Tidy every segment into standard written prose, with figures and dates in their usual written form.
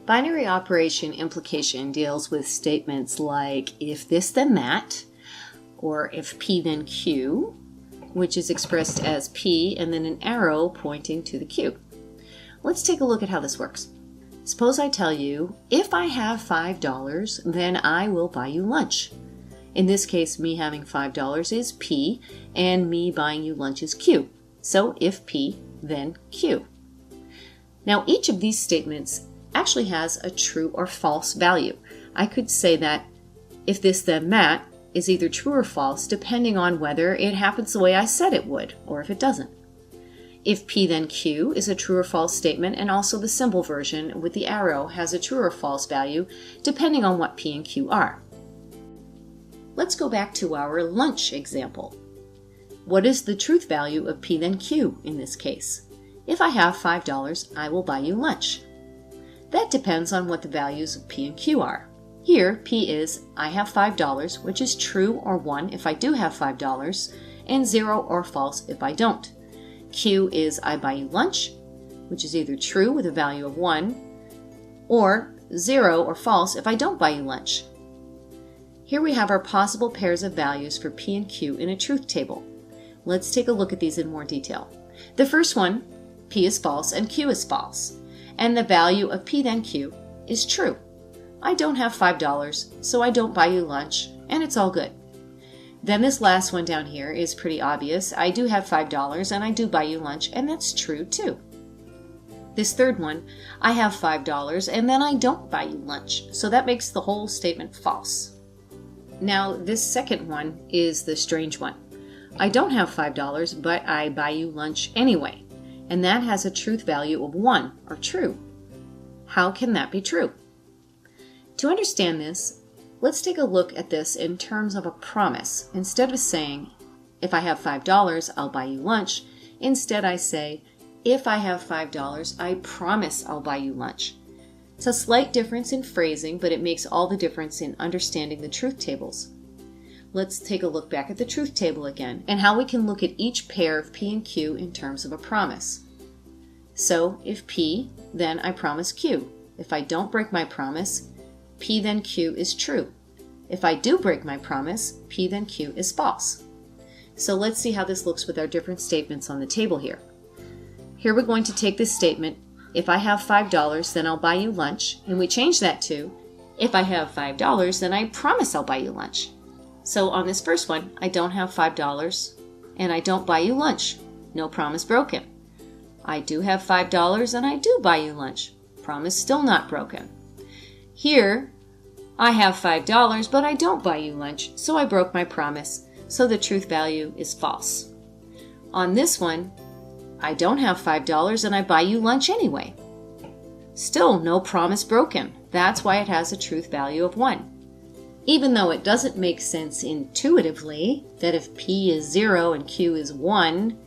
Binary operation implication deals with statements like if this then that, or if P then Q, which is expressed as P and then an arrow pointing to the Q. Let's take a look at how this works. Suppose I tell you, if I have $5, then I will buy you lunch. In this case, me having $5 is P, and me buying you lunch is Q. So if P, then Q. Now each of these statements actually has a true or false value. I could say that if this then that is either true or false depending on whether it happens the way I said it would or if it doesn't. If P then Q is a true or false statement, and also the symbol version with the arrow has a true or false value depending on what P and Q are. Let's go back to our lunch example. What is the truth value of P then Q in this case? If I have $5, I will buy you lunch. That depends on what the values of P and Q are. Here, P is I have $5, which is true or 1 if I do have $5, and 0 or false if I don't. Q is I buy you lunch, which is either true with a value of 1, or 0 or false if I don't buy you lunch. Here we have our possible pairs of values for P and Q in a truth table. Let's take a look at these in more detail. The first one, P is false and Q is false, and the value of P then Q is true. I don't have $5, so I don't buy you lunch, and it's all good. Then this last one down here is pretty obvious. I do have $5 and I do buy you lunch, and that's true too. This third one, I have $5 and then I don't buy you lunch, so that makes the whole statement false. Now this second one is the strange one. I don't have $5, but I buy you lunch anyway, and that has a truth value of 1, or true. How can that be true? To understand this, let's take a look at this in terms of a promise. Instead of saying, if I have $5, I'll buy you lunch, instead I say, if I have $5, I promise I'll buy you lunch. It's a slight difference in phrasing, but it makes all the difference in understanding the truth tables. Let's take a look back at the truth table again, and how we can look at each pair of P and Q in terms of a promise. So, if P, then I promise Q. If I don't break my promise, P then Q is true. If I do break my promise, P then Q is false. So let's see how this looks with our different statements on the table here. Here we're going to take this statement, if I have $5, then I'll buy you lunch, and we change that to, if I have $5, then I promise I'll buy you lunch. So on this first one, I don't have $5, and I don't buy you lunch. No promise broken. I do have $5, and I do buy you lunch. Promise still not broken. Here, I have $5, but I don't buy you lunch, so I broke my promise, so the truth value is false. On this one, I don't have $5 and I buy you lunch anyway. Still no promise broken. That's why it has a truth value of 1. Even though it doesn't make sense intuitively that if P is 0 and Q is 1,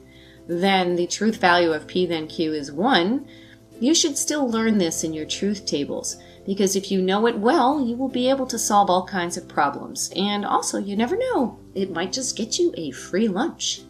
then the truth value of P then Q is 1, you should still learn this in your truth tables, because if you know it well, you will be able to solve all kinds of problems. And also, you never know, it might just get you a free lunch.